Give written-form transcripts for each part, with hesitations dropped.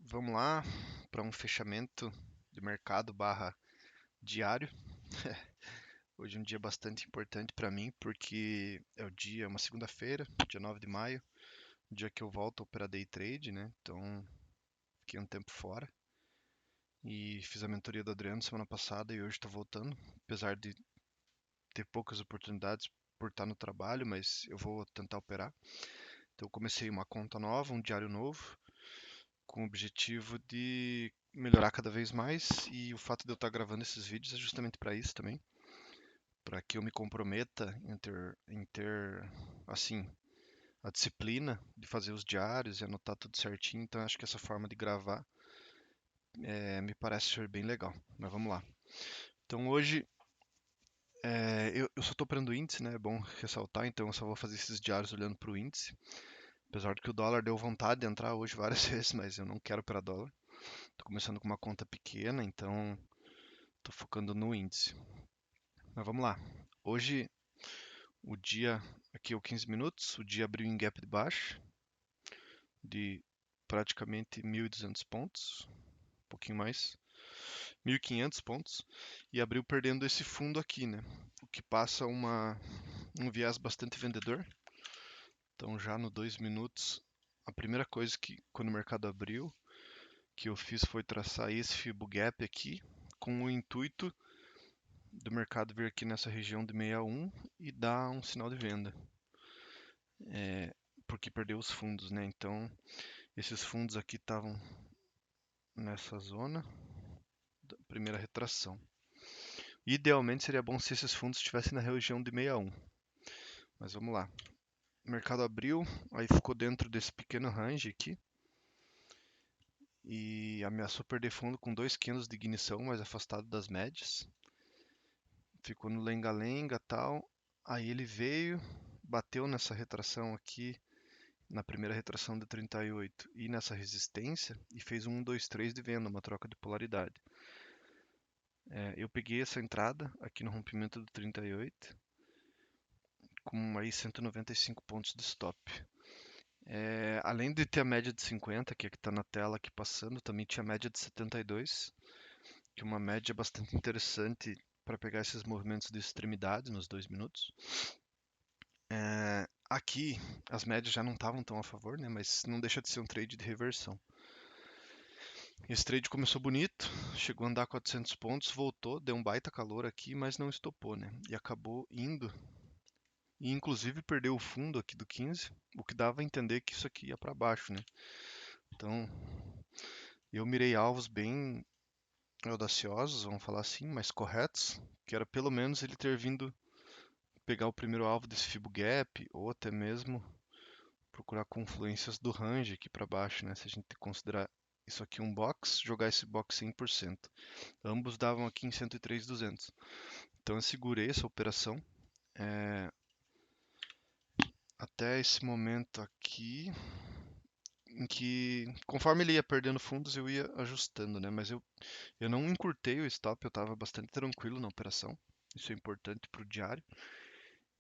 Vamos lá para um fechamento de mercado barra diário. Hoje é um dia bastante importante para mim porque é uma segunda-feira, dia 9 de maio, dia que eu volto a operar day trade, né? Então fiquei um tempo fora e fiz a mentoria do Adriano semana passada e hoje estou voltando, apesar de ter poucas oportunidades por estar no trabalho, mas eu vou tentar operar. Então eu comecei uma conta nova, um diário novo, com o objetivo de melhorar cada vez mais e o fato de eu estar gravando esses vídeos é justamente para isso também, para que eu me comprometa em ter assim a disciplina de fazer os diários e anotar tudo certinho. Então acho que essa forma de gravar me parece ser bem legal. Mas vamos lá. Então hoje eu só estou operando índice, né? É bom ressaltar. Então eu só vou fazer esses diários olhando para o índice. Apesar de que o dólar deu vontade de entrar hoje várias vezes, mas eu não quero operar dólar. Estou começando com uma conta pequena, então estou focando no índice. Mas vamos lá. Hoje o dia, aqui é o 15 minutos, o dia abriu em gap de baixa de praticamente 1.200 pontos, um pouquinho mais, 1.500 pontos, e abriu perdendo esse fundo aqui, né? O que passa um viés bastante vendedor. Então já no 2 minutos, a primeira coisa que quando o mercado abriu, que eu fiz foi traçar esse Fibo Gap aqui, com o intuito do mercado vir aqui nessa região de 61 e dar um sinal de venda. Porque perdeu os fundos, né? Então, esses fundos aqui estavam nessa zona da primeira retração. Idealmente seria bom se esses fundos estivessem na região de 61. Mas vamos lá. O mercado abriu, aí ficou dentro desse pequeno range aqui e ameaçou perder fundo com 2 candles de ignição, mais afastado das médias. Ficou no lenga-lenga tal. Aí ele veio, bateu nessa retração aqui, na primeira retração de 38 e nessa resistência e fez um 1, 2, 3 de venda, uma troca de polaridade. Eu peguei essa entrada aqui no rompimento do 38 com aí 195 pontos de stop. Além de ter a média de 50, que é que está na tela aqui passando, também tinha a média de 72, que é uma média bastante interessante para pegar esses movimentos de extremidade nos 2 minutos. Aqui as médias já não estavam tão a favor, né, mas não deixa de ser um trade de reversão. Esse trade começou bonito, chegou a andar 400 pontos, voltou, deu um baita calor aqui, mas não estopou, né? E acabou indo. E inclusive perdeu o fundo aqui do 15, o que dava a entender que isso aqui ia para baixo, né? Então, eu mirei alvos bem audaciosos, vamos falar assim, mas corretos, que era pelo menos ele ter vindo pegar o primeiro alvo desse Fibo Gap, ou até mesmo procurar confluências do range aqui para baixo, né? Se a gente considerar isso aqui um box, jogar esse box 100%. Ambos davam aqui em 103.200. Então eu segurei essa operação até esse momento aqui, em que conforme ele ia perdendo fundos eu ia ajustando, né? Mas eu não encurtei o stop, eu estava bastante tranquilo na operação. Isso é importante para o diário.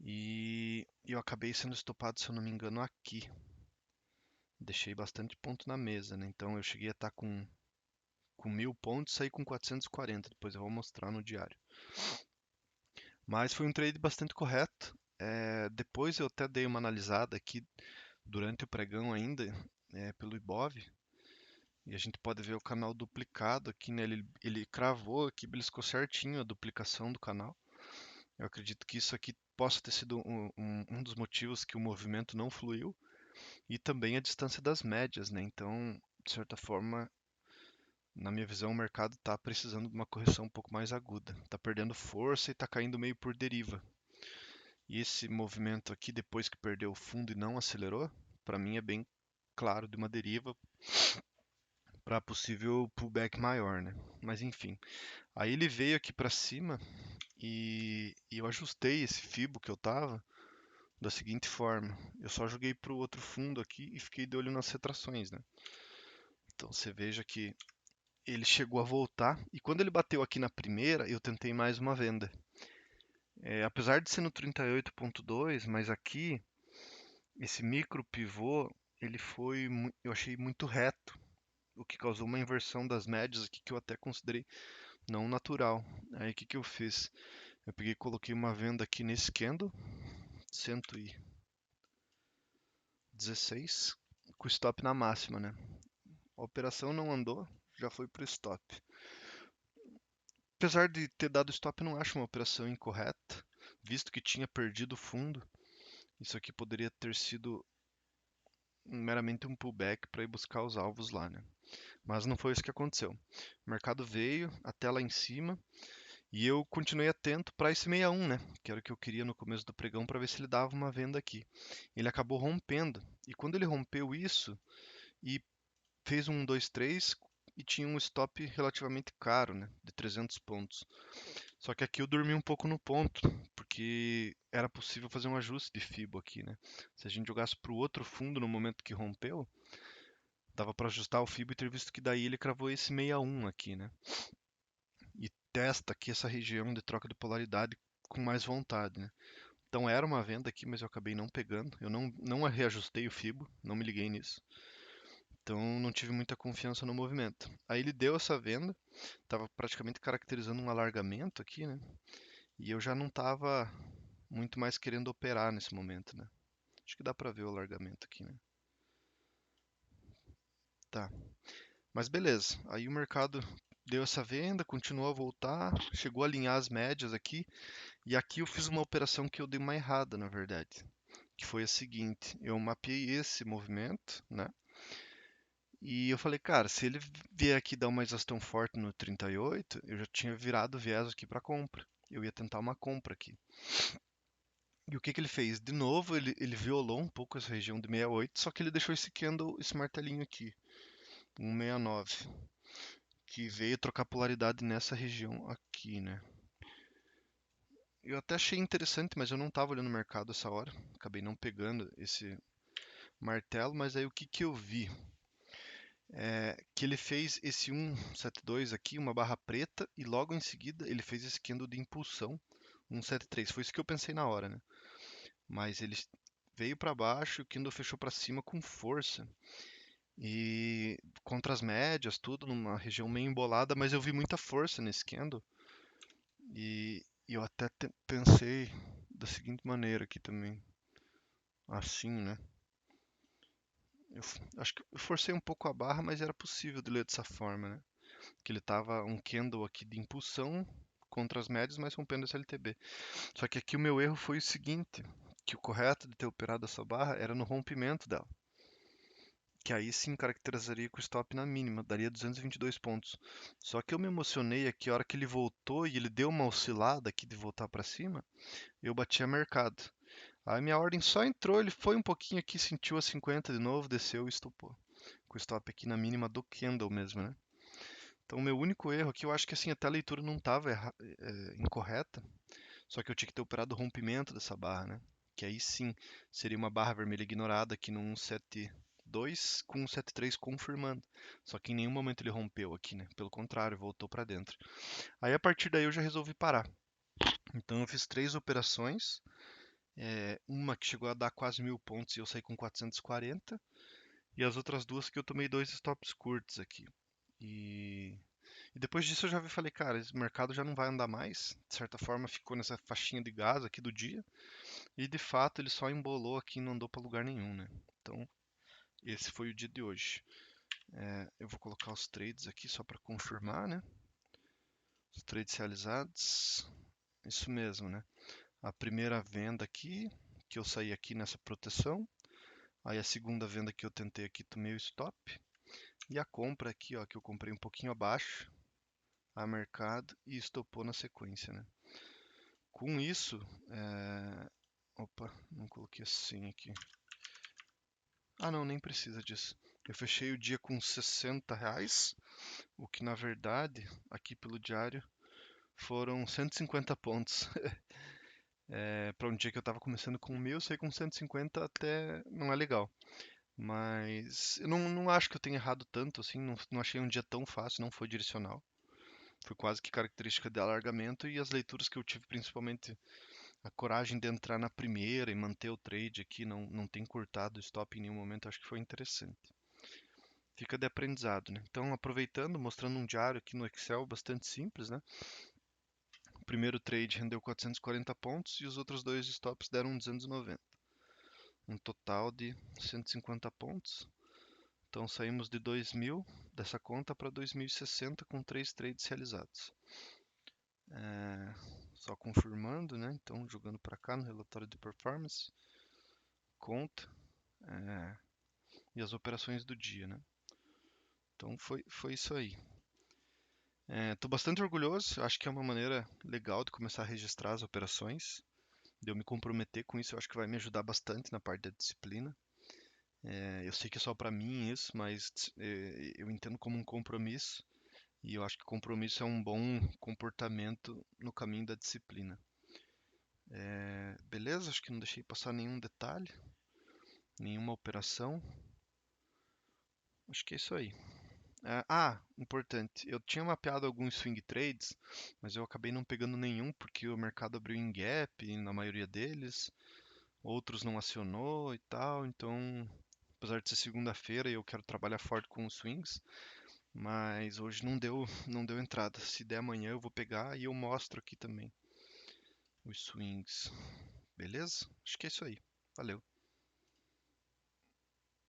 E eu acabei sendo estopado, se eu não me engano, aqui. Deixei bastante ponto na mesa, né? Então eu cheguei a estar com 1.000 pontos e saí com 440. Depois eu vou mostrar no diário. Mas foi um trade bastante correto. Depois eu até dei uma analisada aqui durante o pregão ainda, pelo Ibov, e a gente pode ver o canal duplicado aqui, né? Ele cravou aqui, beliscou certinho a duplicação do canal. Eu acredito que isso aqui possa ter sido um dos motivos que o movimento não fluiu, e também a distância das médias, né? Então, de certa forma, na minha visão, o mercado está precisando de uma correção um pouco mais aguda. Está perdendo força e está caindo meio por deriva. E esse movimento aqui, depois que perdeu o fundo e não acelerou, para mim é bem claro de uma deriva para possível pullback maior, né? Mas enfim, aí ele veio aqui para cima e eu ajustei esse fibo que eu tava da seguinte forma: eu só joguei para o outro fundo aqui e fiquei de olho nas retrações, né? Então você veja que ele chegou a voltar e quando ele bateu aqui na primeira, eu tentei mais uma venda. Apesar de ser no 38.2, mas aqui esse micro pivô, ele foi, eu achei muito reto. o que causou uma inversão das médias aqui que eu até considerei não natural. Aí o que que eu fiz? Eu peguei e coloquei uma venda aqui nesse candle, 116, com o stop na máxima, né? A operação não andou, já foi pro stop. Apesar de ter dado stop, eu não acho uma operação incorreta, visto que tinha perdido o fundo. Isso aqui poderia ter sido meramente um pullback para ir buscar os alvos lá, né? Mas não foi isso que aconteceu. O mercado veio até lá em cima e eu continuei atento para esse 61, né? Que era o que eu queria no começo do pregão para ver se ele dava uma venda aqui. Ele acabou rompendo. E quando ele rompeu isso e fez um 2, 3 e tinha um stop relativamente caro, né? De 300 pontos. Só que aqui eu dormi um pouco no ponto, porque era possível fazer um ajuste de Fibo aqui, né? Se a gente jogasse para o outro fundo no momento que rompeu, dava para ajustar o Fibo e ter visto que daí ele cravou esse 61 aqui, né? E testa aqui essa região de troca de polaridade com mais vontade, né? Então era uma venda aqui, mas eu acabei não pegando. Eu não reajustei o Fibo, não me liguei nisso. Então não tive muita confiança no movimento. Aí ele deu essa venda, estava praticamente caracterizando um alargamento aqui, né? E eu já não estava muito mais querendo operar nesse momento, né? Acho que dá para ver o alargamento aqui, né? Tá. Mas beleza. Aí o mercado deu essa venda, continuou a voltar, chegou a alinhar as médias aqui, e aqui eu fiz uma operação que eu dei uma errada, na verdade, que foi a seguinte: eu mapeei esse movimento, né? E eu falei, cara, se ele vier aqui dar uma exaustão forte no 38, eu já tinha virado o viés aqui para compra. Eu ia tentar uma compra aqui. E o que que ele fez? De novo, ele violou um pouco essa região de 68, só que ele deixou esse candle, esse martelinho aqui, 169, que veio trocar polaridade nessa região aqui, né? Eu até achei interessante, mas eu não estava olhando o mercado essa hora. Acabei não pegando esse martelo, mas aí o que que eu vi? Que ele fez esse 172 aqui, uma barra preta, e logo em seguida ele fez esse candle de impulsão, 173. Foi isso que eu pensei na hora, né? Mas ele veio para baixo e o candle fechou para cima com força. E contra as médias, tudo numa região meio embolada, mas eu vi muita força nesse candle. E eu até pensei da seguinte maneira aqui também. Assim, né? Acho que eu forcei um pouco a barra, mas era possível de ler dessa forma, né? Que ele tava um candle aqui de impulsão contra as médias, mas rompendo esse LTB. Só que aqui o meu erro foi o seguinte, que o correto de ter operado essa barra era no rompimento dela. Que aí sim caracterizaria com o stop na mínima, daria 222 pontos. Só que eu me emocionei aqui, a hora que ele voltou e ele deu uma oscilada aqui de voltar para cima, eu bati a mercado. Aí minha ordem só entrou, ele foi um pouquinho aqui, sentiu a 50 de novo, desceu e estopou. Com o stop aqui na mínima do candle mesmo, né? Então, o meu único erro aqui, eu acho que assim, até a leitura não estava incorreta, só que eu tinha que ter operado o rompimento dessa barra, né? Que aí sim seria uma barra vermelha ignorada aqui no 172 com 173 confirmando. Só que em nenhum momento ele rompeu aqui, né? Pelo contrário, voltou para dentro. Aí a partir daí eu já resolvi parar. Então eu fiz três operações, uma que chegou a dar quase 1.000 pontos e eu saí com 440, e as outras duas que eu tomei dois stops curtos aqui. E E depois disso eu já falei, cara, esse mercado já não vai andar mais. De certa forma ficou nessa faixinha de gás aqui do dia. E de fato ele só embolou aqui e não andou para lugar nenhum, né? Então esse foi o dia de hoje. Eu vou colocar os trades aqui só para confirmar, né? Os trades realizados. Isso mesmo, né? A primeira venda aqui, que eu saí aqui nessa proteção. Aí a segunda venda que eu tentei aqui, tomei o stop. E a compra aqui, ó, que eu comprei um pouquinho abaixo a mercado e estopou na sequência, né? Com isso, opa, não coloquei assim aqui. Ah, não, nem precisa disso. Eu fechei o dia com R$ 60, o que na verdade, aqui pelo diário, foram 150 pontos. Para um dia que eu estava começando com 1.000, sair com 150 até não é legal. Mas eu não acho que eu tenha errado tanto, assim, não achei um dia tão fácil, não foi direcional. Foi quase que característica de alargamento e as leituras que eu tive, principalmente a coragem de entrar na primeira e manter o trade aqui, não tem cortado o stop em nenhum momento, acho que foi interessante. fica de aprendizado, né? Então, aproveitando, mostrando um diário aqui no Excel bastante simples, né? O primeiro trade rendeu 440 pontos e os outros dois stops deram 290. Um total de 150 pontos. Então saímos de 2.000 dessa conta para 2.060 com 3 trades realizados. Só confirmando, né? Então jogando para cá no relatório de performance, conta e as operações do dia, né? Então foi isso aí. Estou bastante orgulhoso, acho que é uma maneira legal de começar a registrar as operações, de eu me comprometer com isso, eu acho que vai me ajudar bastante na parte da disciplina. Eu sei que é só para mim isso, mas eu entendo como um compromisso e eu acho que compromisso é um bom comportamento no caminho da disciplina. Beleza? Acho que não deixei passar nenhum detalhe, nenhuma operação. Acho que é isso aí. Importante. Eu tinha mapeado alguns swing trades, mas eu acabei não pegando nenhum porque o mercado abriu em gap na maioria deles. Outros não acionou e tal. Então, apesar de ser segunda-feira e eu quero trabalhar forte com os swings, mas hoje não deu entrada. Se der amanhã eu vou pegar e eu mostro aqui também os swings. Beleza? Acho que é isso aí. Valeu.